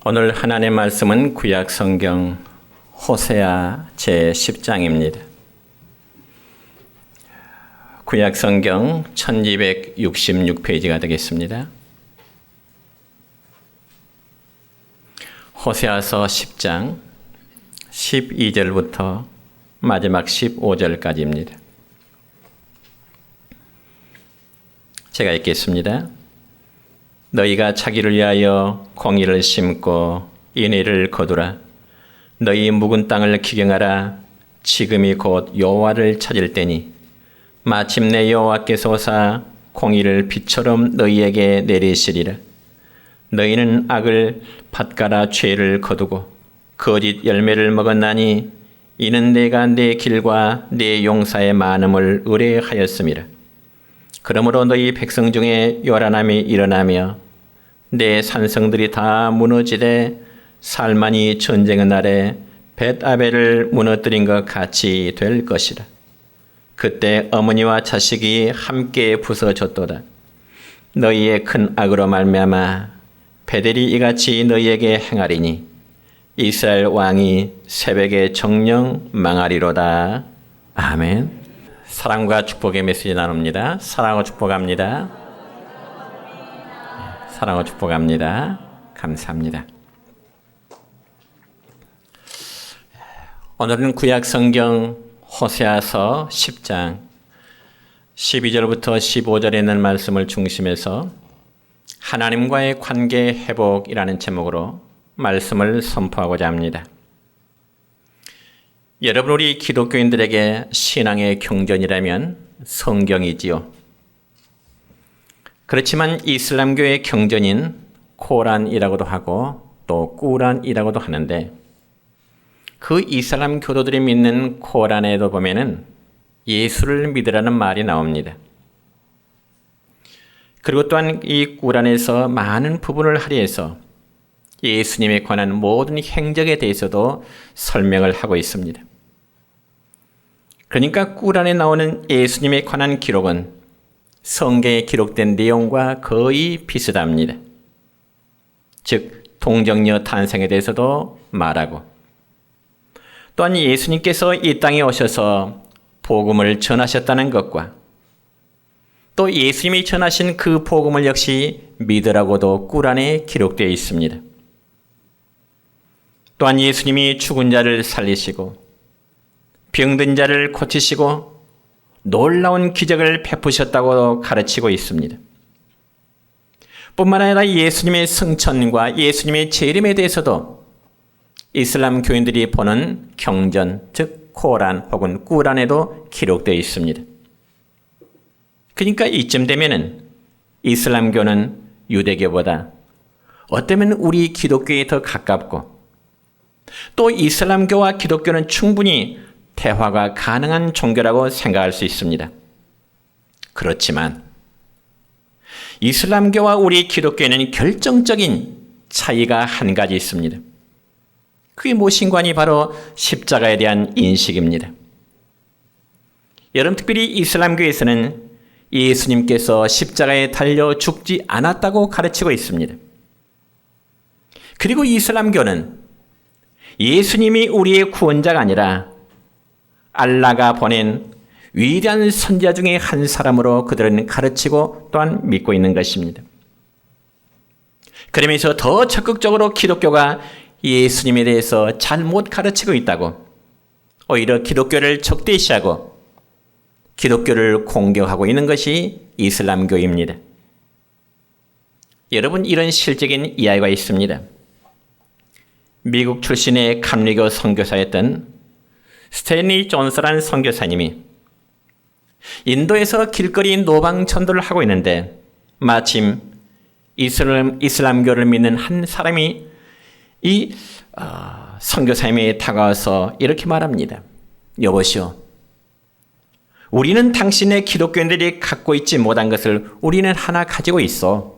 오늘 하나님의 말씀은 구약 성경 호세아 제10장입니다. 구약 성경 1266페이지가 되겠습니다. 호세아서 10장 12절부터 마지막 15절까지입니다. 제가 읽겠습니다. 너희가 자기를 위하여 공의를 심고 인의를 거두라. 너희 묵은 땅을 기경하라. 지금이 곧 여호와를 찾을 때니 마침내 여호와께서 오사 공의를 비처럼 너희에게 내리시리라. 너희는 악을 밭가라 죄를 거두고 거짓 열매를 먹었나니 이는 내가 내 길과 내 용사의 많음을 의뢰하였음이라. 그러므로 너희 백성 중에 요란함이 일어나며 내 산성들이 다 무너지되 살만이 전쟁의 날에 벳아벨을 무너뜨린 것 같이 될 것이라. 그때 어머니와 자식이 함께 부서졌도다. 너희의 큰 악으로 말미암아 베델이 이같이 너희에게 행하리니 이스라엘 왕이 새벽에 정령 망하리로다. 아멘. 사랑과 축복의 메시지 나눕니다. 사랑하고 축복합니다. 사랑하고 축복합니다. 감사합니다. 오늘은 구약 성경 호세아서 10장 12절부터 15절에 있는 말씀을 중심해서 하나님과의 관계 회복이라는 제목으로 말씀을 선포하고자 합니다. 여러분, 우리 기독교인들에게 신앙의 경전이라면 성경이지요. 그렇지만 이슬람교의 경전인 코란이라고도 하고 또 꾸란이라고도 하는데, 그 이슬람 교도들이 믿는 코란에도 보면은 예수를 믿으라는 말이 나옵니다. 그리고 또한 이 꾸란에서 많은 부분을 할애해서 예수님에 관한 모든 행적에 대해서도 설명을 하고 있습니다. 그러니까 꾸란에 나오는 예수님에 관한 기록은 성경에 기록된 내용과 거의 비슷합니다. 즉, 동정녀 탄생에 대해서도 말하고, 또한 예수님께서 이 땅에 오셔서 복음을 전하셨다는 것과 또 예수님이 전하신 그 복음을 역시 믿으라고도 꾸란에 기록되어 있습니다. 또한 예수님이 죽은 자를 살리시고 병든 자를 고치시고 놀라운 기적을 베푸셨다고 가르치고 있습니다. 뿐만 아니라 예수님의 승천과 예수님의 재림에 대해서도 이슬람 교인들이 보는 경전, 즉 코란 혹은 꾸란에도 기록되어 있습니다. 그러니까 이쯤 되면은 이슬람교는 유대교보다 어쩌면 우리 기독교에 더 가깝고, 또 이슬람교와 기독교는 충분히 대화가 가능한 종교라고 생각할 수 있습니다. 그렇지만 이슬람교와 우리 기독교에는 결정적인 차이가 한 가지 있습니다. 그게 무엇인가니 바로 십자가에 대한 인식입니다. 여러분, 특별히 이슬람교에서는 예수님께서 십자가에 달려 죽지 않았다고 가르치고 있습니다. 그리고 이슬람교는 예수님이 우리의 구원자가 아니라 알라가 보낸 위대한 선지자 중에 한 사람으로 그들은 가르치고 또한 믿고 있는 것입니다. 그러면서 더 적극적으로 기독교가 예수님에 대해서 잘못 가르치고 있다고, 오히려 기독교를 적대시하고 기독교를 공격하고 있는 것이 이슬람교입니다. 여러분, 이런 실적인 이야기가 있습니다. 미국 출신의 감리교 선교사였던 스탠리 존스라는 선교사님이 인도에서 길거리 노방 전도를 하고 있는데, 마침 이슬람교를 믿는 한 사람이 이 선교사님이 다가와서 이렇게 말합니다. 여보시오, 우리는 당신의 기독교인들이 갖고 있지 못한 것을 우리는 하나 가지고 있어.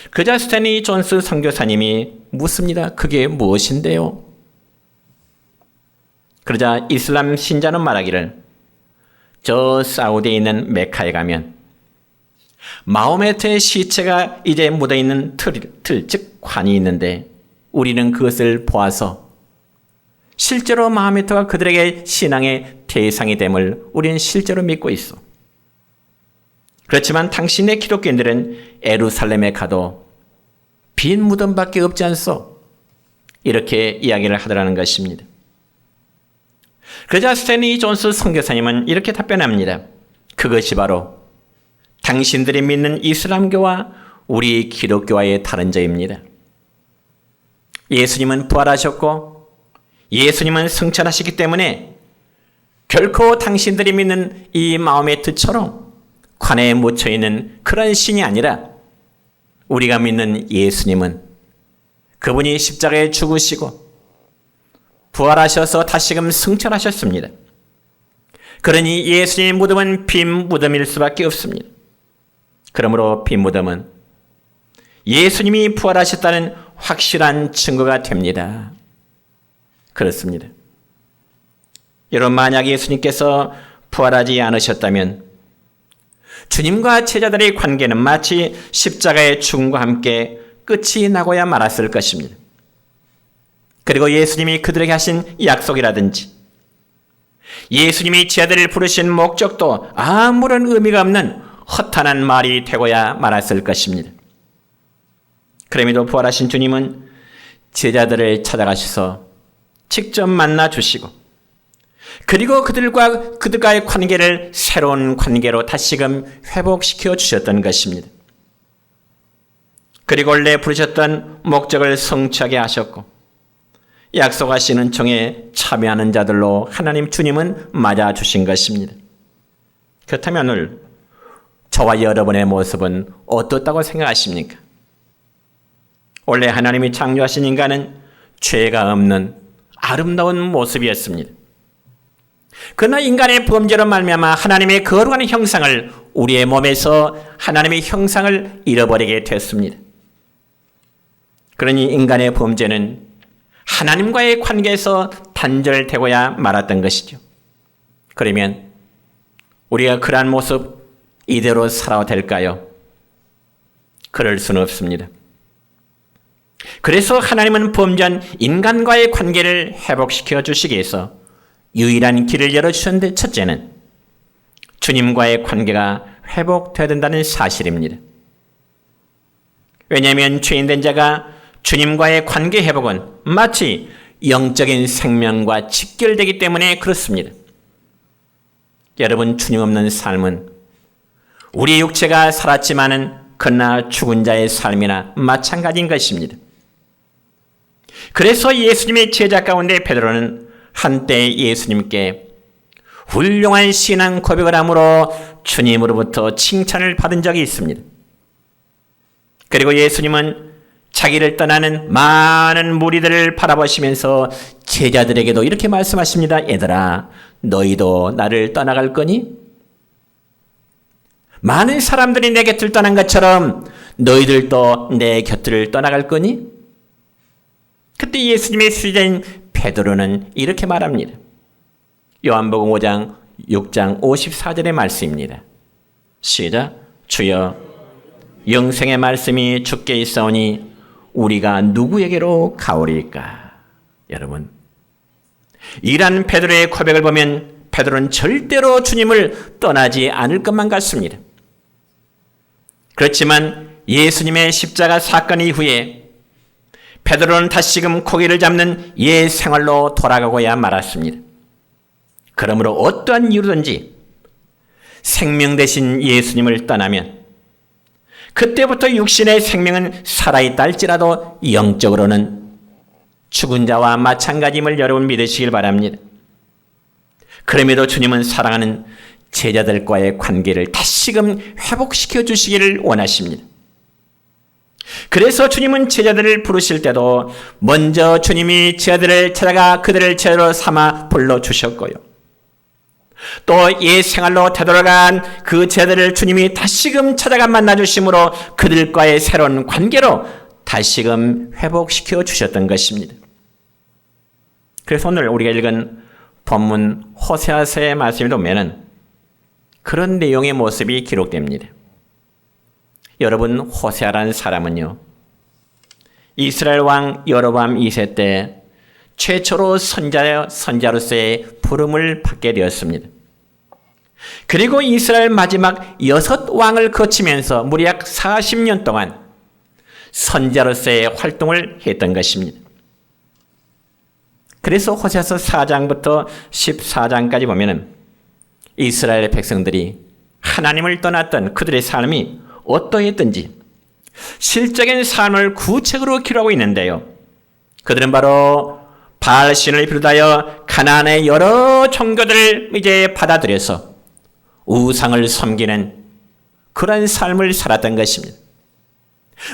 그자 스탠리 존스 선교사님이 묻습니다. 그게 무엇인데요? 그러자 이슬람 신자는 말하기를, 저 사우디에 있는 메카에 가면 마호메트의 시체가 이제 묻어있는 틀, 즉 관이 있는데 우리는 그것을 보아서 실제로 마호메트가 그들에게 신앙의 대상이 됨을 우리는 실제로 믿고 있어. 그렇지만 당신의 기독교인들은 예루살렘에 가도 빈 무덤밖에 없지 않소. 이렇게 이야기를 하더라는 것입니다. 그러자 스탠리 존스 선교사님은 이렇게 답변합니다. 그것이 바로 당신들이 믿는 이슬람교와 우리 기독교와의 다른 점입니다. 예수님은 부활하셨고 예수님은 승천하시기 때문에 결코 당신들이 믿는 이 마호메트처럼 관에 묻혀있는 그런 신이 아니라 우리가 믿는 예수님은 그분이 십자가에 죽으시고 부활하셔서 다시금 승천하셨습니다. 그러니 예수님의 무덤은 빈 무덤일 수밖에 없습니다. 그러므로 빈 무덤은 예수님이 부활하셨다는 확실한 증거가 됩니다. 그렇습니다. 여러분, 만약 예수님께서 부활하지 않으셨다면 주님과 제자들의 관계는 마치 십자가의 죽음과 함께 끝이 나고야 말았을 것입니다. 그리고 예수님이 그들에게 하신 약속이라든지 예수님이 제자들을 부르신 목적도 아무런 의미가 없는 허탄한 말이 되고야 말았을 것입니다. 그럼에도 부활하신 주님은 제자들을 찾아가셔서 직접 만나 주시고 그리고 그들과의 관계를 새로운 관계로 다시금 회복시켜 주셨던 것입니다. 그리고 원래 부르셨던 목적을 성취하게 하셨고 약속하시는 청에 참여하는 자들로 하나님 주님은 맞아주신 것입니다. 그렇다면 오늘 저와 여러분의 모습은 어떻다고 생각하십니까? 원래 하나님이 창조하신 인간은 죄가 없는 아름다운 모습이었습니다. 그러나 인간의 범죄로 말미암아 하나님의 거룩한 형상을 우리의 몸에서 하나님의 형상을 잃어버리게 됐습니다. 그러니 인간의 범죄는 하나님과의 관계에서 단절되고야 말았던 것이죠. 그러면 우리가 그러한 모습 이대로 살아도 될까요? 그럴 수는 없습니다. 그래서 하나님은 범죄한 인간과의 관계를 회복시켜 주시기 위해서 유일한 길을 열어주셨는데 첫째는 주님과의 관계가 회복되어야 된다는 사실입니다. 왜냐하면 죄인된 자가 주님과의 관계 회복은 마치 영적인 생명과 직결되기 때문에 그렇습니다. 여러분, 주님 없는 삶은 우리 육체가 살았지만은 그러나 죽은 자의 삶이나 마찬가지인 것입니다. 그래서 예수님의 제자 가운데 베드로는 한때 예수님께 훌륭한 신앙 고백을 함으로 주님으로부터 칭찬을 받은 적이 있습니다. 그리고 예수님은 자기를 떠나는 많은 무리들을 바라보시면서 제자들에게도 이렇게 말씀하십니다. 얘들아, 너희도 나를 떠나갈 거니? 많은 사람들이 내 곁을 떠난 것처럼 너희들도 내 곁을 떠나갈 거니? 그때 예수님의 수제자인 베드로는 이렇게 말합니다. 요한복음 5장 6장 54절의 말씀입니다. 시작. 주여, 영생의 말씀이 주께 있사오니 우리가 누구에게로 가오리까? 여러분, 이란 베드로의 고백을 보면 베드로는 절대로 주님을 떠나지 않을 것만 같습니다. 그렇지만 예수님의 십자가 사건 이후에 베드로는 다시금 고기를 잡는 옛 생활로 돌아가고야 말았습니다. 그러므로 어떠한 이유든지 생명 대신 예수님을 떠나면 그때부터 육신의 생명은 살아있다 할지라도 영적으로는 죽은 자와 마찬가지임을 여러분 믿으시길 바랍니다. 그럼에도 주님은 사랑하는 제자들과의 관계를 다시금 회복시켜 주시기를 원하십니다. 그래서 주님은 제자들을 부르실 때도 먼저 주님이 제자들을 찾아가 그들을 제자로 삼아 불러주셨고요. 또 옛 생활로 되돌아간 그 제자들을 주님이 다시금 찾아가 만나주심으로 그들과의 새로운 관계로 다시금 회복시켜 주셨던 것입니다. 그래서 오늘 우리가 읽은 본문 호세아서의 말씀에 보면은 그런 내용의 모습이 기록됩니다. 여러분, 호세아라는 사람은요, 이스라엘 왕 여로보암 2세 때 최초로 선자로서의 부름을 받게 되었습니다. 그리고 이스라엘 마지막 6왕을 거치면서 무려 약 40년 동안 선자로서의 활동을 했던 것입니다. 그래서 호세아서 4장부터 14장까지 보면은 이스라엘의 백성들이 하나님을 떠났던 그들의 삶이 어떠했던지 실적인 삶을 구체적으로 기록하고 있는데요. 그들은 바로 바알신을 비롯하여 가나안의 여러 종교들을 이제 받아들여서 우상을 섬기는 그런 삶을 살았던 것입니다.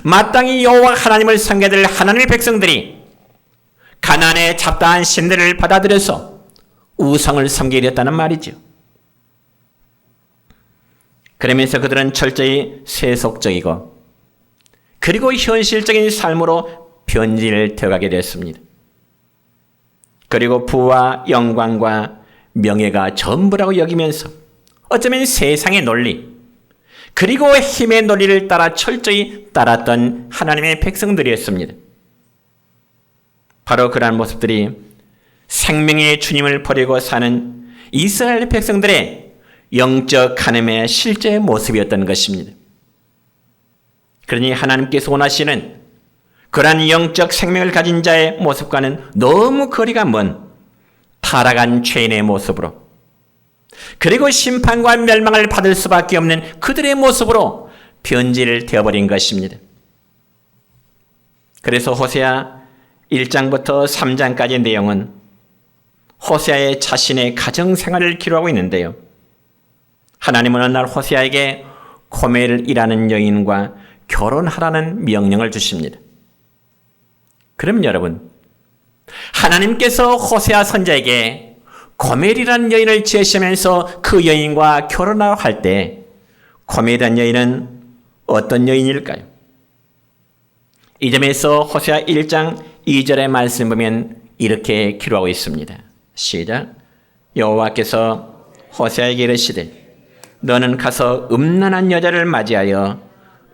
마땅히 여호와 하나님을 섬겨야 될 하나님의 백성들이 가나안의 잡다한 신들을 받아들여서 우상을 섬기게 됐다는 말이죠. 그러면서 그들은 철저히 세속적이고 그리고 현실적인 삶으로 변질되어가게 됐습니다. 그리고 부와 영광과 명예가 전부라고 여기면서 어쩌면 세상의 논리 그리고 힘의 논리를 따라 철저히 따랐던 하나님의 백성들이었습니다. 바로 그러한 모습들이 생명의 주님을 버리고 사는 이스라엘 백성들의 영적 간음의 실제 모습이었던 것입니다. 그러니 하나님께서 원하시는 그러한 영적 생명을 가진 자의 모습과는 너무 거리가 먼 타락한 죄인의 모습으로 그리고 심판과 멸망을 받을 수밖에 없는 그들의 모습으로 변질되어버린 것입니다. 그래서 호세아 1장부터 3장까지의 내용은 호세아의 자신의 가정생활을 기록하고 있는데요. 하나님은 어느 날 호세아에게 고멜이라는 여인과 결혼하라는 명령을 주십니다. 그럼 여러분, 하나님께서 호세아 선지자에게 고멜이라는 여인을 지으시면서 그 여인과 결혼하라고 할 때 고멜이라는 여인은 어떤 여인일까요? 이 점에서 호세아 1장 2절의 말씀 보면 이렇게 기록하고 있습니다. 시작. 여호와께서 호세아에게 이르시되 너는 가서 음란한 여자를 맞이하여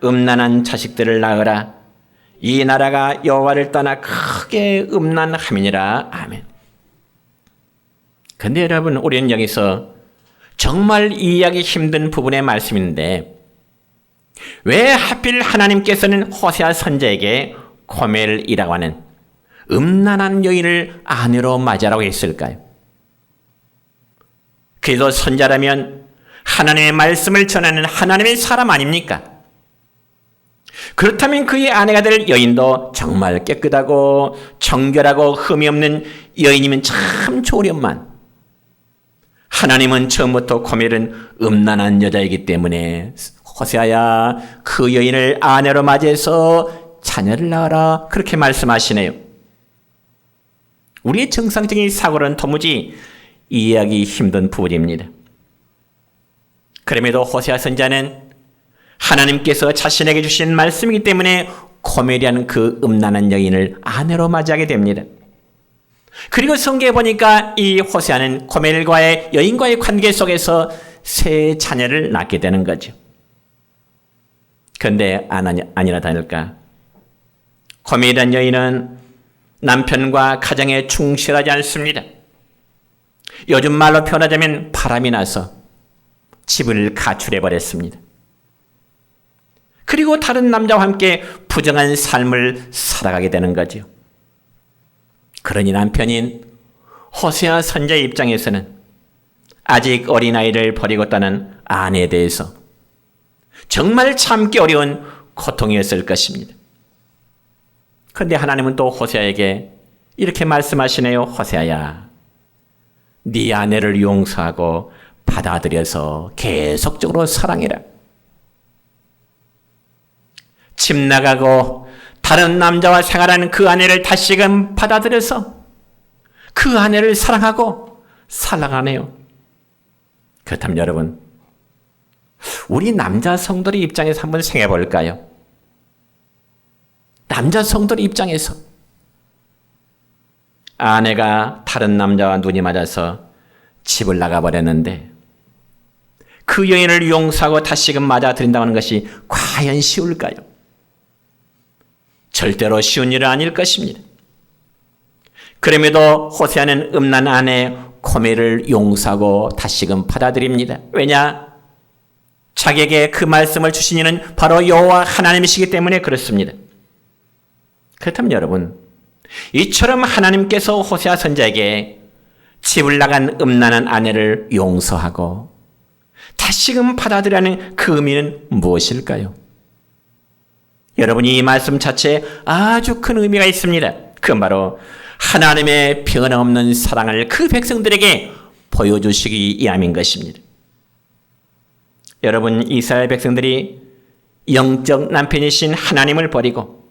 음란한 자식들을 낳으라. 이 나라가 여호와를 떠나 크게 음란함이니라. 아멘. 근데 여러분, 우리는 여기서 정말 이해하기 힘든 부분의 말씀인데 왜 하필 하나님께서는 호세아 선지자에게 고멜이라고 하는 음란한 여인을 아내로 맞이하라고 했을까요? 그래도 선지자라면 하나님의 말씀을 전하는 하나님의 사람 아닙니까? 그렇다면 그의 아내가 될 여인도 정말 깨끗하고 정결하고 흠이 없는 여인이면 참 좋으련만 하나님은 처음부터 고멜은 음란한 여자이기 때문에 호세아야 그 여인을 아내로 맞이해서 자녀를 낳아라 그렇게 말씀하시네요. 우리의 정상적인 사고는 도무지 이해하기 힘든 부분입니다. 그럼에도 호세아 선지자는 하나님께서 자신에게 주신 말씀이기 때문에 고멜이라는 그 음란한 여인을 아내로 맞이하게 됩니다. 그리고 성경에 보니까 이 호세아는 고멜과의 여인과의 관계 속에서 세 자녀를 낳게 되는 거죠. 그런데 아니나 다를까 고멜이라는 여인은 남편과 가정에 충실하지 않습니다. 요즘 말로 표현하자면 바람이 나서 집을 가출해버렸습니다. 그리고 다른 남자와 함께 부정한 삶을 살아가게 되는 거죠. 그러니 남편인 호세아 선지자의 입장에서는 아직 어린아이를 버리고 떠난 아내에 대해서 정말 참기 어려운 고통이었을 것입니다. 그런데 하나님은 또 호세아에게 이렇게 말씀하시네요. 호세아야, 네 아내를 용서하고 받아들여서 계속적으로 사랑해라. 집 나가고 다른 남자와 생활하는 그 아내를 다시금 받아들여서 그 아내를 사랑하고 살아가네요. 그렇다면 여러분, 우리 남자 성도의 입장에서 한번 생각해 볼까요? 남자 성도의 입장에서 아내가 다른 남자와 눈이 맞아서 집을 나가버렸는데 그 여인을 용서하고 다시금 맞아들인다는 것이 과연 쉬울까요? 절대로 쉬운 일은 아닐 것입니다. 그럼에도 호세아는 음란 아내 고멜을 용서하고 다시금 받아들입니다. 왜냐? 자기에게 그 말씀을 주신 이는 바로 여호와 하나님이시기 때문에 그렇습니다. 그렇다면 여러분, 이처럼 하나님께서 호세아 선지자에게 집을 나간 음란한 아내를 용서하고 다시금 받아들이라는 그 의미는 무엇일까요? 여러분이 이 말씀 자체에 아주 큰 의미가 있습니다. 그건 바로 하나님의 변함없는 사랑을 그 백성들에게 보여주시기 위함인 것입니다. 여러분, 이스라엘 백성들이 영적 남편이신 하나님을 버리고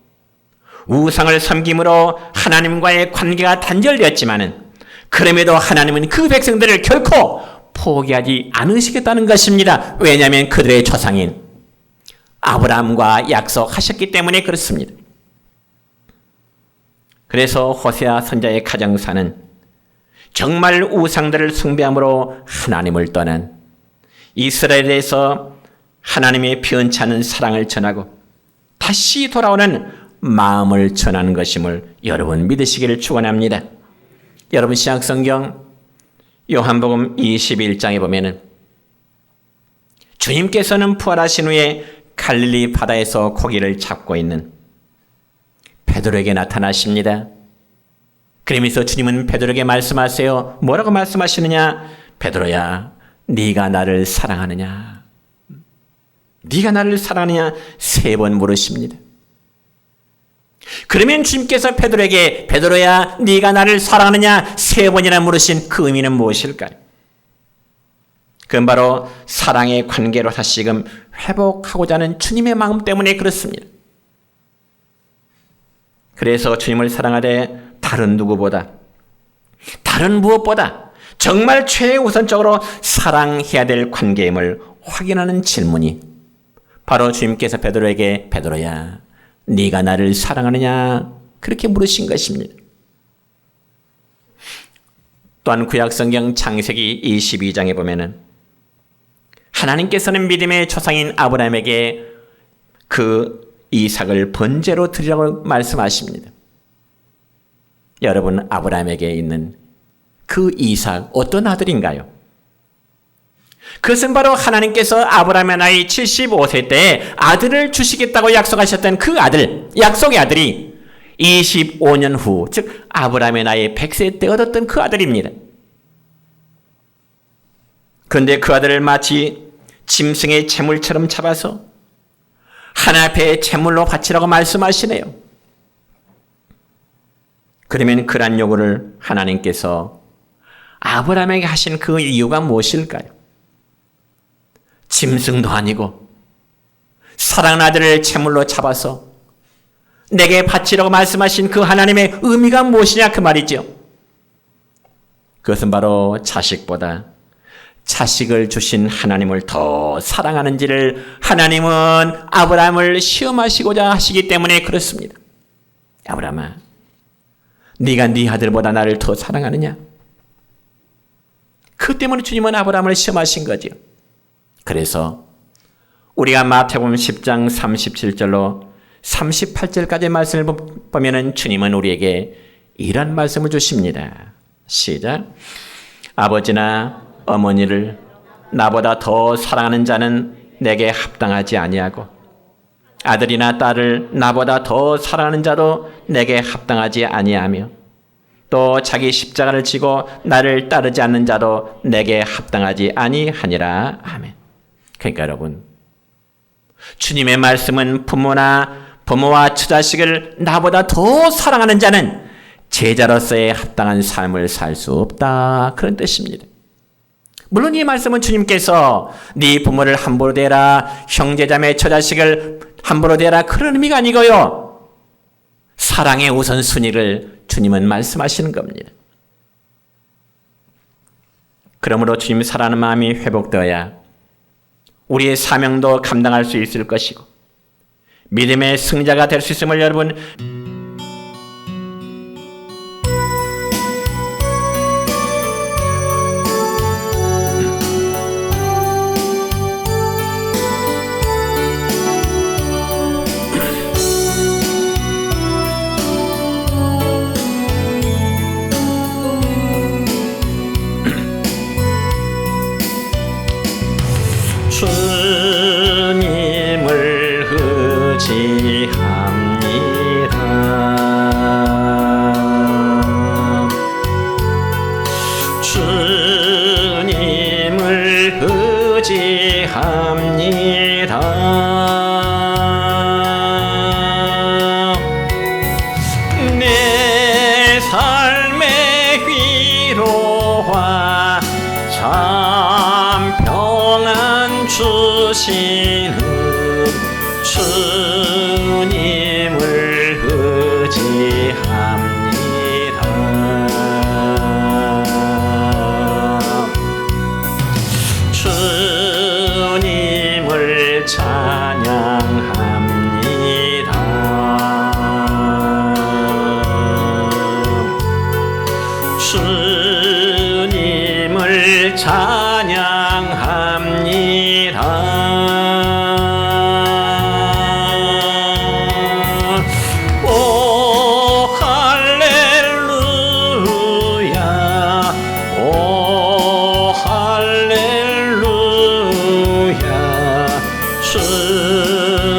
우상을 섬김으로 하나님과의 관계가 단절되었지만은 그럼에도 하나님은 그 백성들을 결코 포기하지 않으시겠다는 것입니다. 왜냐하면 그들의 조상인 아브라함과 약속하셨기 때문에 그렇습니다. 그래서 호세아 선지자의 가정사는 정말 우상들을 숭배함으로 하나님을 떠난 이스라엘에서 하나님의 변치 않은 사랑을 전하고 다시 돌아오는 마음을 전하는 것임을 여러분 믿으시기를 축원합니다. 여러분, 신약성경 요한복음 21장에 보면은 주님께서는 부활하신 후에 갈릴리 바다에서 고기를 잡고 있는 베드로에게 나타나십니다. 그러면서 주님은 베드로에게 말씀하세요. 뭐라고 말씀하시느냐? 베드로야, 네가 나를 사랑하느냐? 네가 나를 사랑하느냐? 3번 물으십니다. 그러면 주님께서 베드로에게 베드로야, 네가 나를 사랑하느냐? 3번이나 물으신 그 의미는 무엇일까요? 그건 바로 사랑의 관계로 다시금 회복하고자 하는 주님의 마음 때문에 그렇습니다. 그래서 주님을 사랑하되 다른 누구보다, 다른 무엇보다 정말 최우선적으로 사랑해야 될 관계임을 확인하는 질문이 바로 주님께서 베드로에게 베드로야, 네가 나를 사랑하느냐? 그렇게 물으신 것입니다. 또한 구약성경 창세기 22장에 보면은 하나님께서는 믿음의 조상인 아브라함에게 그 이삭을 번제로 드리라고 말씀하십니다. 여러분, 아브라함에게 있는 그 이삭 어떤 아들인가요? 그것은 바로 하나님께서 아브라함의 나이 75세 때에 아들을 주시겠다고 약속하셨던 그 아들, 약속의 아들이 25년 후, 즉 아브라함의 나이 100세 때 얻었던 그 아들입니다. 그런데 그 아들을 마치 짐승의 제물처럼 잡아서 하나님 앞에 제물로 바치라고 말씀하시네요. 그러면 그런 요구를 하나님께서 아브라함에게 하신 그 이유가 무엇일까요? 짐승도 아니고 사랑하는 아들을 제물로 잡아서 내게 바치라고 말씀하신 그 하나님의 의미가 무엇이냐 그 말이죠. 그것은 바로 자식보다 자식을 주신 하나님을 더 사랑하는지를 하나님은 아브라함을 시험하시고자 하시기 때문에 그렇습니다. 아브라함아, 네가 네 아들보다 나를 더 사랑하느냐? 그 때문에 주님은 아브라함을 시험하신 거죠. 그래서 우리가 마태복음 10장 37절로 38절까지의 말씀을 보면 주님은 우리에게 이런 말씀을 주십니다. 시작. 아버지나 어머니를 나보다 더 사랑하는 자는 내게 합당하지 아니하고 아들이나 딸을 나보다 더 사랑하는 자도 내게 합당하지 아니하며 또 자기 십자가를 지고 나를 따르지 않는 자도 내게 합당하지 아니하니라. 아멘. 그러니까 여러분, 주님의 말씀은 부모와 처자식을 나보다 더 사랑하는 자는 제자로서의 합당한 삶을 살 수 없다, 그런 뜻입니다. 물론 이 말씀은 주님께서 네 부모를 함부로 대라, 형제자매 처자식을 함부로 대라, 그런 의미가 아니고요, 사랑의 우선순위를 주님은 말씀하시는 겁니다. 그러므로 주님 사랑하는 마음이 회복되어야 우리의 사명도 감당할 수 있을 것이고 믿음의 승자가 될 수 있음을 여러분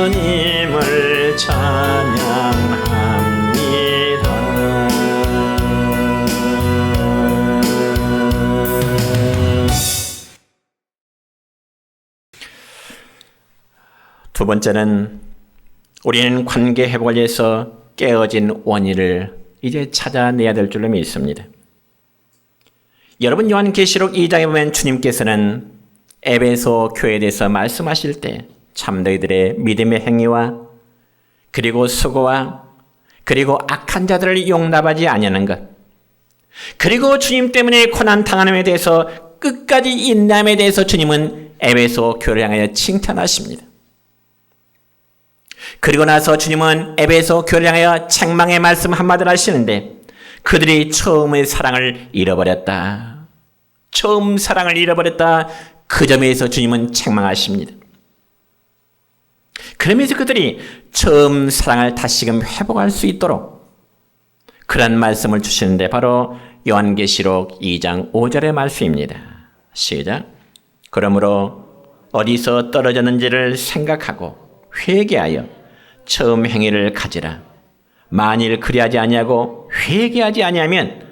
주님을 찬양합니다. 두 번째는 우리는 관계 회복을 위해서 깨어진 원인을 이제 찾아내야 될 줄로 믿습니다. 여러분, 요한계시록 2장에 보면 주님께서는 에베소 교회에 대해서 말씀하실 때 참 너희들의 믿음의 행위와 그리고 수고와 그리고 악한 자들을 용납하지 아니하는 것, 그리고 주님 때문에 고난 당하는에 대해서 끝까지 인내함에 대해서 주님은 에베소 교회를 향하여 칭찬하십니다. 그리고 나서 주님은 에베소 교회를 향하여 책망의 말씀 한마디를 하시는데, 그들이 처음의 사랑을 잃어버렸다. 처음 사랑을 잃어버렸다. 그 점에서 주님은 책망하십니다. 그러면서 그들이 처음 사랑을 다시금 회복할 수 있도록 그런 말씀을 주시는데 바로 요한계시록 2장 5절의 말씀입니다. 시작. 그러므로 어디서 떨어졌는지를 생각하고 회개하여 처음 행위를 가지라. 만일 그리하지 아니하고 회개하지 아니하면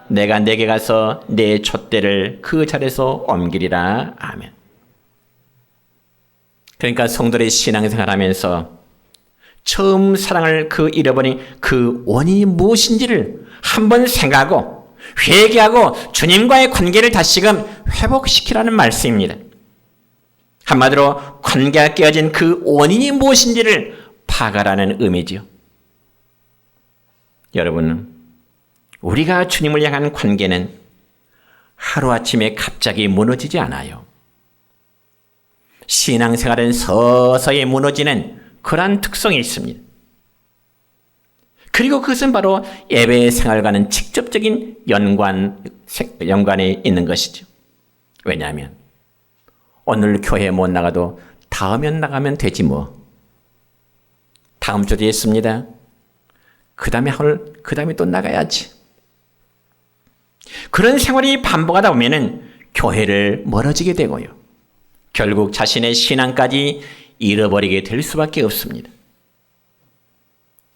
내가 내게 가서 내 촛대를 그 자리에서 옮기리라. 아멘. 그러니까 성도들의 신앙생활 하면서 처음 사랑을 잃어버린 그 원인이 무엇인지를 한번 생각하고 회개하고 주님과의 관계를 다시금 회복시키라는 말씀입니다. 한마디로 관계가 깨어진 그 원인이 무엇인지를 파악하라는 의미지요. 여러분, 우리가 주님을 향한 관계는 하루아침에 갑자기 무너지지 않아요. 신앙생활은 서서히 무너지는 그러한 특성이 있습니다. 그리고 그것은 바로 예배 생활과는 직접적인 연관이 있는 것이죠. 왜냐하면 오늘 교회 못 나가도 다음에 나가면 되지 뭐. 다음 주에 있습니다. 그 다음에 또 나가야지. 그런 생활이 반복하다 보면은 교회를 멀어지게 되고요. 결국 자신의 신앙까지 잃어버리게 될 수밖에 없습니다.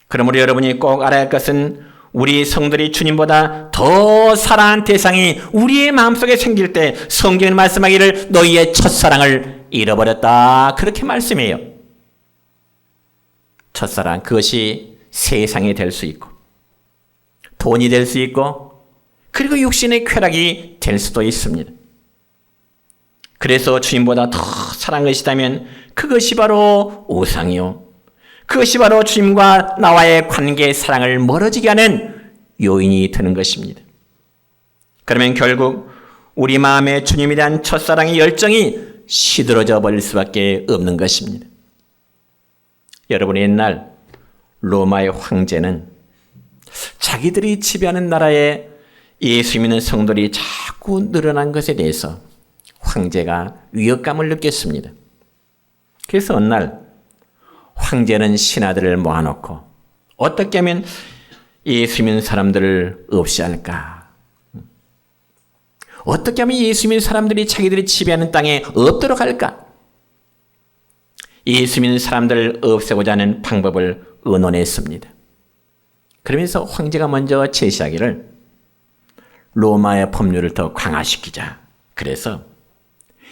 그러므로 여러분이 꼭 알아야 할 것은 우리 성들이 주님보다 더 사랑하는 대상이 우리의 마음속에 생길 때 성경은 말씀하기를 너희의 첫사랑을 잃어버렸다. 그렇게 말씀해요. 첫사랑, 그것이 세상이 될 수 있고 돈이 될 수 있고 그리고 육신의 쾌락이 될 수도 있습니다. 그래서 주님보다 더 사랑하는 것이다면 그것이 바로 우상이요. 그것이 바로 주님과 나와의 관계의 사랑을 멀어지게 하는 요인이 되는 것입니다. 그러면 결국 우리 마음에 주님에 대한 첫사랑의 열정이 시들어져 버릴 수밖에 없는 것입니다. 여러분, 옛날 로마의 황제는 자기들이 지배하는 나라에 예수 믿는 성도들이 자꾸 늘어난 것에 대해서 황제가 위협감을 느꼈습니다. 그래서 어느 날 황제는 신하들을 모아놓고 어떻게 하면 예수 믿는 사람들을 없이 할까? 어떻게 하면 예수 믿는 사람들이 자기들이 지배하는 땅에 없도록 할까? 예수 믿는 사람들을 없애고자 하는 방법을 의논했습니다. 그러면서 황제가 먼저 제시하기를 로마의 법률을 더 강화시키자. 그래서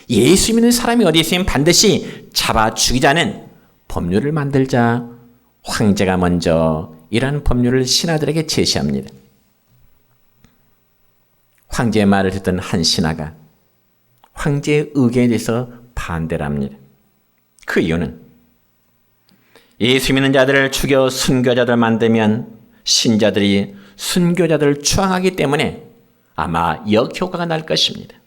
예수 믿는 사람이 어디 있으면 반드시 잡아 죽이자는 법률을 만들자. 황제가 먼저 이러한 법률을 신하들에게 제시합니다. 황제의 말을 듣던 한 신하가 황제의 의견에 대해서 반대를 합니다. 그 이유는 예수 믿는 자들을 죽여 순교자들 만들면 신자들이 순교자들을 추앙하기 때문에 아마 역효과가 날 것입니다.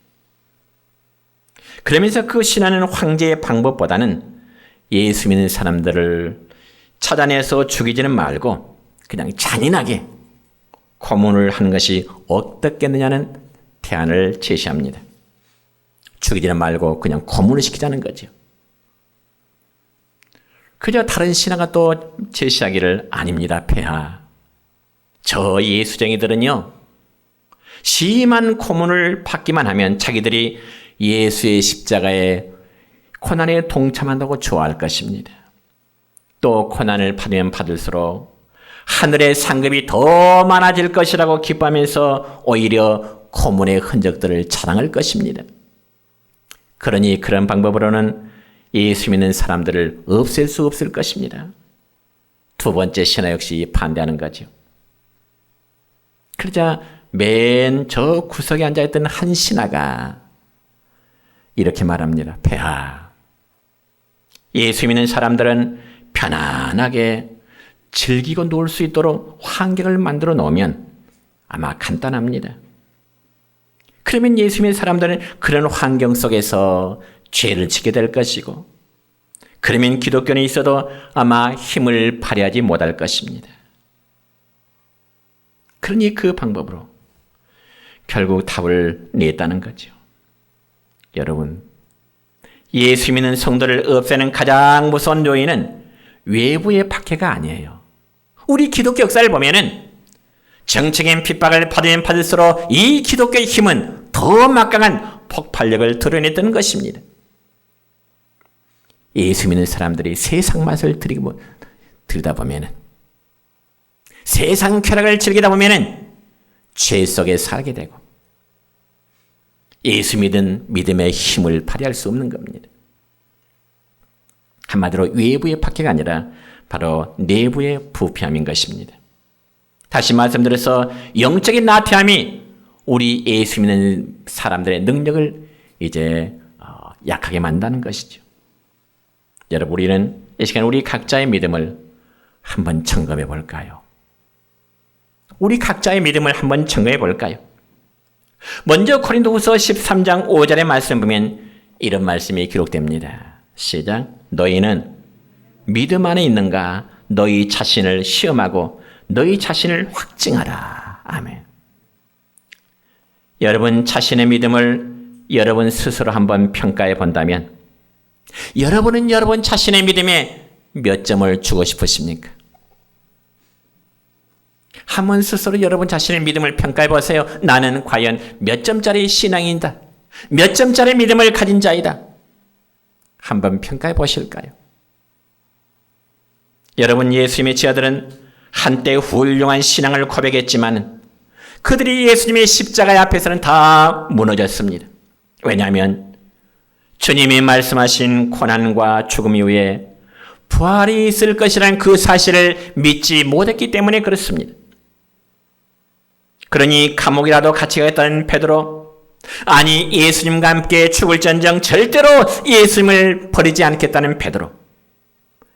그러면서 그 신하는 황제의 방법보다는 예수 믿는 사람들을 찾아내서 죽이지는 말고 그냥 잔인하게 고문을 하는 것이 어떻겠느냐는 대안을 제시합니다. 죽이지는 말고 그냥 고문을 시키자는 거죠. 그저 다른 신하가 또 제시하기를 아닙니다. 폐하. 저 예수쟁이들은요. 심한 고문을 받기만 하면 자기들이 예수의 십자가에 고난에 동참한다고 좋아할 것입니다. 또 고난을 받으면 받을수록 하늘의 상급이 더 많아질 것이라고 기뻐하면서 오히려 고문의 흔적들을 자랑할 것입니다. 그러니 그런 방법으로는 예수 믿는 사람들을 없앨 수 없을 것입니다. 두 번째 신화 역시 반대하는 거죠. 그러자 맨 저 구석에 앉아있던 한 신하가 이렇게 말합니다. 폐하, 예수 믿는 사람들은 편안하게 즐기고 놀 수 있도록 환경을 만들어 놓으면 아마 간단합니다. 그러면 예수 믿는 사람들은 그런 환경 속에서 죄를 지게 될 것이고, 그러면 기독교는 있어도 아마 힘을 발휘하지 못할 것입니다. 그러니 그 방법으로 결국 답을 냈다는 거죠. 여러분, 예수 믿는 성도를 없애는 가장 무서운 요인은 외부의 박해가 아니에요. 우리 기독교 역사를 보면은 정치적인 핍박을 받으면 받을수록 이 기독교의 힘은 더 막강한 폭발력을 드러냈던 것입니다. 예수 믿는 사람들이 세상 맛을 들이다 보면은, 세상 쾌락을 즐기다 보면은 죄 속에 살게 되고 예수 믿은 믿음의 힘을 발휘할 수 없는 겁니다. 한마디로 외부의 박해가 아니라 바로 내부의 부패함인 것입니다. 다시 말씀드려서 영적인 나태함이 우리 예수 믿는 사람들의 능력을 이제 약하게 만든다는 것이죠. 여러분, 우리는 이 시간 우리 각자의 믿음을 한번 점검해 볼까요? 우리 각자의 믿음을 한번 점검해 볼까요? 먼저 고린도후서 13장 5절의 말씀 보면 이런 말씀이 기록됩니다. 시작. 너희는 믿음 안에 있는가? 너희 자신을 시험하고 너희 자신을 확증하라. 아멘. 여러분 자신의 믿음을 여러분 스스로 한번 평가해 본다면 여러분은 여러분 자신의 믿음에 몇 점을 주고 싶으십니까? 한번 스스로 여러분 자신의 믿음을 평가해 보세요. 나는 과연 몇 점짜리 신앙인이다. 몇 점짜리 믿음을 가진 자이다. 한번 평가해 보실까요? 여러분, 예수님의 제자들은 한때 훌륭한 신앙을 고백했지만 그들이 예수님의 십자가 앞에서는 다 무너졌습니다. 왜냐하면 주님이 말씀하신 고난과 죽음 이후에 부활이 있을 것이라는 그 사실을 믿지 못했기 때문에 그렇습니다. 그러니 감옥이라도 같이 가겠다는 베드로, 아니 예수님과 함께 죽을전정 절대로 예수님을 버리지 않겠다는 베드로,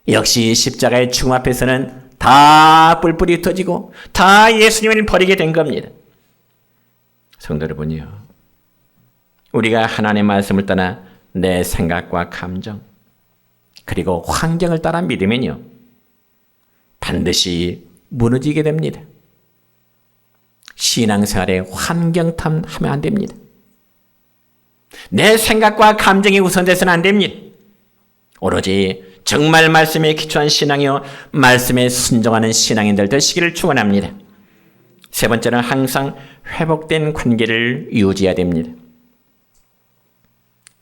역시 십자가의 죽음 앞에서는 다 뿔뿔이 터지고 다 예수님을 버리게 된 겁니다. 성도 여러분이요, 우리가 하나님의 말씀을 떠나 내 생각과 감정 그리고 환경을 따라 믿으면요 반드시 무너지게 됩니다. 신앙생활에 환경 탓하면 안 됩니다. 내 생각과 감정이 우선돼서는 안 됩니다. 오로지 정말 말씀에 기초한 신앙이요 말씀에 순종하는 신앙인들 되시기를 축원합니다. 세 번째는 항상 회복된 관계를 유지해야 됩니다.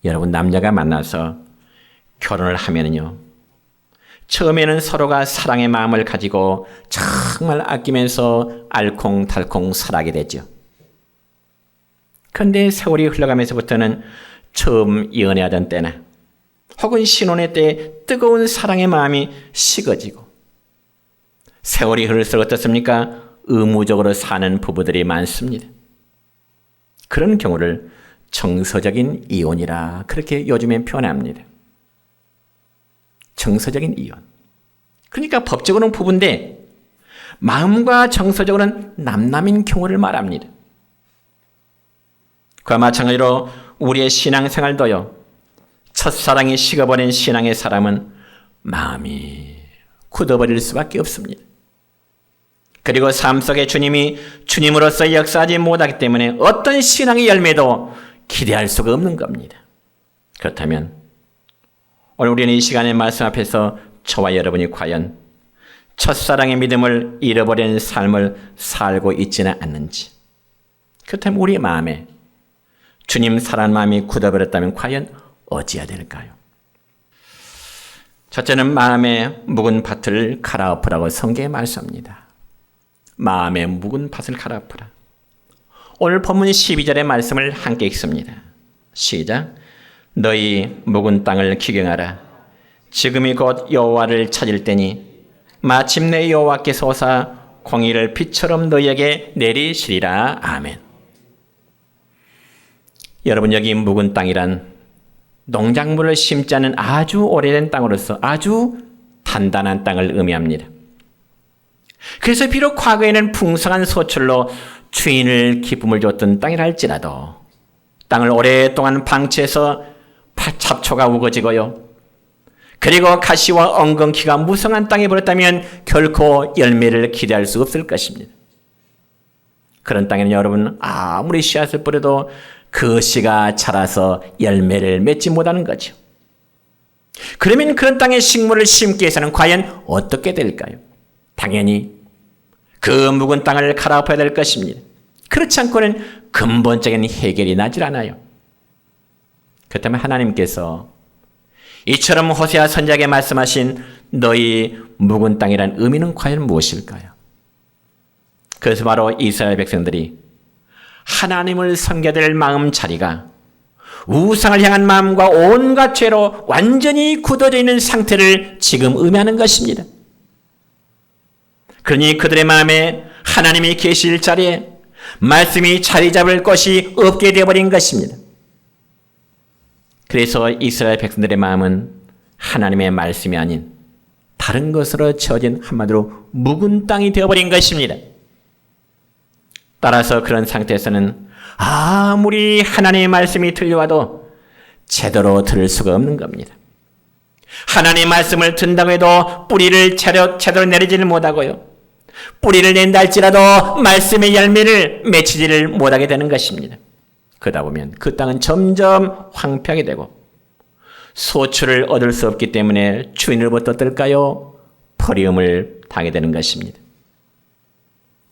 여러분, 남녀가 만나서 결혼을 하면은요 처음에는 서로가 사랑의 마음을 가지고 정말 아끼면서 알콩달콩 살아가게 되죠. 그런데 세월이 흘러가면서부터는 처음 연애하던 때나 혹은 신혼의 때 뜨거운 사랑의 마음이 식어지고, 세월이 흐를수록 어떻습니까? 의무적으로 사는 부부들이 많습니다. 그런 경우를 정서적인 이혼이라 그렇게 요즘엔 표현합니다. 정서적인 이혼. 그러니까 법적으로는 부부인데 마음과 정서적으로는 남남인 경우를 말합니다. 그와 마찬가지로 우리의 신앙생활도요, 첫사랑이 식어버린 신앙의 사람은 마음이 굳어버릴 수밖에 없습니다. 그리고 삶 속에 주님이 주님으로서 역사하지 못하기 때문에 어떤 신앙의 열매도 기대할 수가 없는 겁니다. 그렇다면 오늘 우리는 이 시간의 말씀 앞에서 저와 여러분이 과연 첫사랑의 믿음을 잃어버리는 삶을 살고 있지는 않는지, 그렇다면 우리의 마음에 주님 사랑하는 마음이 굳어버렸다면 과연 어찌해야 될까요? 첫째는 마음의 묵은 밭을 갈아엎으라고 성경에 말씀합니다. 마음의 묵은 밭을 갈아엎으라. 오늘 본문 12절의 말씀을 함께 읽습니다. 시작. 너희 묵은 땅을 기경하라. 지금이 곧 여호와를 찾을 때니 마침내 여호와께서 오사 공의를 빛처럼 너희에게 내리시리라. 아멘. 여러분, 여기 묵은 땅이란 농작물을 심지 않은 아주 오래된 땅으로서 아주 단단한 땅을 의미합니다. 그래서 비록 과거에는 풍성한 소출로 주인을 기쁨을 줬던 땅이라 할지라도 땅을 오랫동안 방치해서 잡초가 우거지고요. 그리고 가시와 엉겅퀴가 무성한 땅에 버렸다면 결코 열매를 기대할 수 없을 것입니다. 그런 땅에는 여러분 아무리 씨앗을 뿌려도 그 씨가 자라서 열매를 맺지 못하는 거죠. 그러면 그런 땅에 식물을 심기 위해서는 과연 어떻게 될까요? 당연히 그 묵은 땅을 갈아엎어야 될 것입니다. 그렇지 않고는 근본적인 해결이 나질 않아요. 그렇다면 하나님께서 이처럼 호세아 선지자에게 말씀하신 너희 묵은 땅이란 의미는 과연 무엇일까요? 그래서 바로 이스라엘 백성들이 하나님을 섬겨야 될 마음자리가 우상을 향한 마음과 온갖 죄로 완전히 굳어져 있는 상태를 지금 의미하는 것입니다. 그러니 그들의 마음에 하나님이 계실 자리에 말씀이 자리 잡을 것이 없게 되어버린 것입니다. 그래서 이스라엘 백성들의 마음은 하나님의 말씀이 아닌 다른 것으로 채워진 한마디로 묵은 땅이 되어버린 것입니다. 따라서 그런 상태에서는 아무리 하나님의 말씀이 들려와도 제대로 들을 수가 없는 겁니다. 하나님의 말씀을 듣는다고 해도 뿌리를 제대로 내리지를 못하고요. 뿌리를 낸다 할지라도 말씀의 열매를 맺히지를 못하게 되는 것입니다. 그러다 보면 그 땅은 점점 황폐하게 되고 소출을 얻을 수 없기 때문에 주인으로부터 어떨까요? 버림을 당하게 되는 것입니다.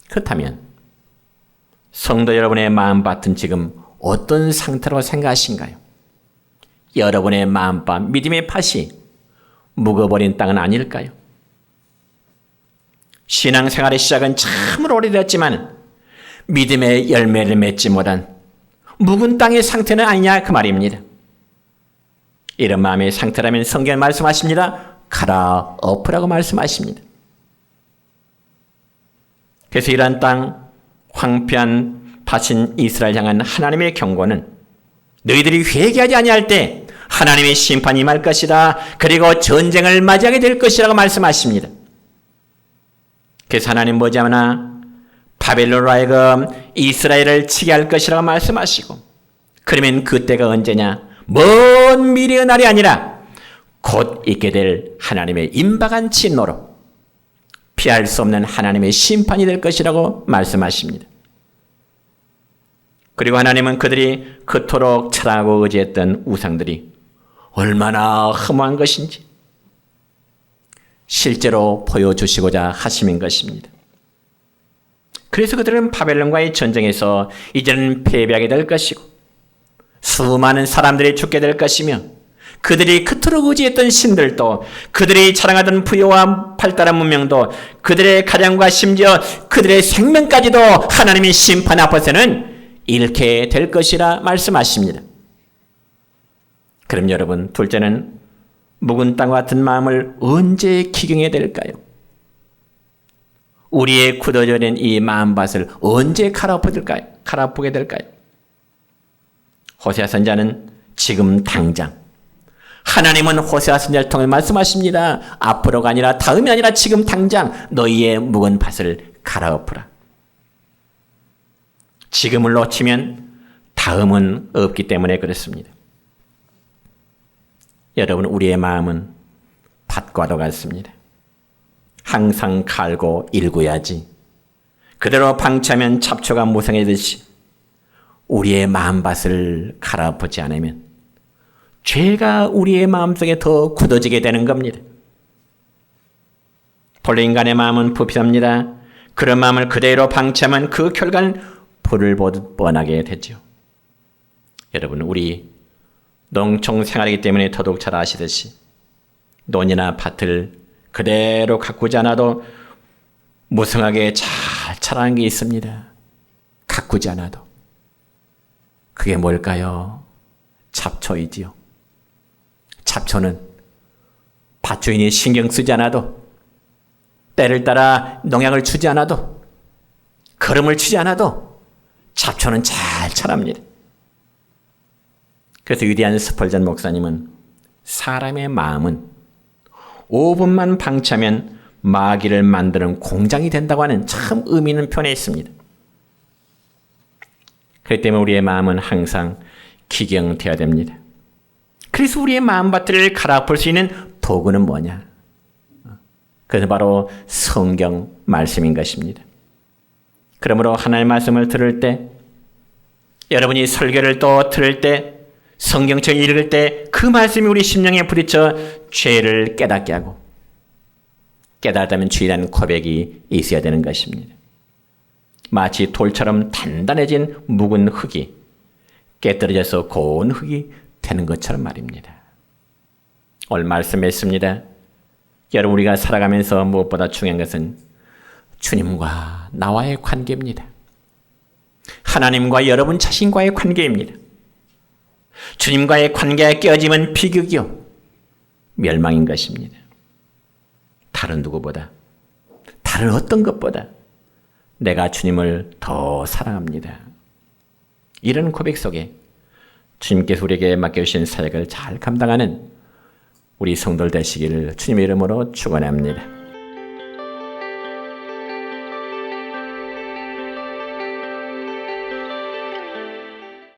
그렇다면 성도 여러분의 마음밭은 지금 어떤 상태로 생각하신가요? 여러분의 마음밭, 믿음의 밭이 묵어버린 땅은 아닐까요? 신앙생활의 시작은 참으로 오래되었지만 믿음의 열매를 맺지 못한 묵은 땅의 상태는 아니냐 그 말입니다. 이런 마음의 상태라면 성경은 말씀하십니다. 갈아엎으라고 말씀하십니다. 그래서 이러한 땅, 황폐한 밭인 이스라엘 향한 하나님의 경고는 너희들이 회개하지 아니할 때 하나님의 심판이 임할 것이다. 그리고 전쟁을 맞이하게 될 것이라고 말씀하십니다. 그래서 하나님 머지않아 바벨론으로 하여금 이스라엘을 치게 할 것이라고 말씀하시고, 그러면 그때가 언제냐? 먼 미래의 날이 아니라 곧 있게 될 하나님의 임박한 진노로 피할 수 없는 하나님의 심판이 될 것이라고 말씀하십니다. 그리고 하나님은 그들이 그토록 찬양하고 의지했던 우상들이 얼마나 허무한 것인지 실제로 보여주시고자 하심인 것입니다. 그래서 그들은 바벨론과의 전쟁에서 이제는 패배하게 될 것이고 수많은 사람들이 죽게 될 것이며 그들이 그토록 의지했던 신들도, 그들이 자랑하던 부여와 발달한 문명도, 그들의 가정과 심지어 그들의 생명까지도 하나님의 심판 앞에서는 잃게 될 것이라 말씀하십니다. 그럼 여러분, 둘째는 묵은 땅과 같은 마음을 언제 기경해야 될까요? 우리의 굳어져 있는 이 마음밭을 언제 갈아엎게 될까요? 호세아 선지자는 지금 당장, 하나님은 호세아 선지자를 통해 말씀하십니다. 앞으로가 아니라 다음이 아니라 지금 당장 너희의 묵은 밭을 갈아엎으라. 지금을 놓치면 다음은 없기 때문에 그렇습니다. 여러분, 우리의 마음은 밭과도 같습니다. 항상 갈고 일구야지. 그대로 방치하면 잡초가 무성해지듯이 우리의 마음밭을 갈아엎지 않으면 죄가 우리의 마음속에 더 굳어지게 되는 겁니다. 본래 인간의 마음은 부패합니다. 그런 마음을 그대로 방치하면 그 결과는 불을 보듯 뻔하게 되죠. 여러분, 우리 농촌 생활이기 때문에 더더욱 잘 아시듯이 논이나 밭을 그대로 가꾸지 않아도 무성하게 잘 자라는 게 있습니다. 가꾸지 않아도. 그게 뭘까요? 잡초이지요. 잡초는 밭주인이 신경 쓰지 않아도, 때를 따라 농약을 주지 않아도, 거름을 치지 않아도 잡초는 잘 자랍니다. 그래서 위대한 스펄전 목사님은 사람의 마음은 5분만 방치하면 마귀를 만드는 공장이 된다고 하는 참 의미 있는 표현이 있습니다. 그렇기 때문에 우리의 마음은 항상 기경되어야 됩니다. 그래서 우리의 마음밭을 갈아엎을 수 있는 도구는 뭐냐? 그것은 바로 성경 말씀인 것입니다. 그러므로 하나님의 말씀을 들을 때, 여러분이 설교를 또 들을 때, 성경책을 읽을 때 그 말씀이 우리 심령에 부딪혀 죄를 깨닫게 하고, 깨달았다면 죄라는 고백이 있어야 되는 것입니다. 마치 돌처럼 단단해진 묵은 흙이 깨뜨려져서 고운 흙이 되는 것처럼 말입니다. 오늘 말씀했습니다. 여러분, 우리가 살아가면서 무엇보다 중요한 것은 주님과 나와의 관계입니다. 하나님과 여러분 자신과의 관계입니다. 주님과의 관계가 깨어지면 비극이요, 멸망인 것입니다. 다른 누구보다, 다른 어떤 것보다 내가 주님을 더 사랑합니다. 이런 고백 속에 주님께서 우리에게 맡겨주신 사역을 잘 감당하는 우리 성도들 되시기를 주님의 이름으로 축원합니다.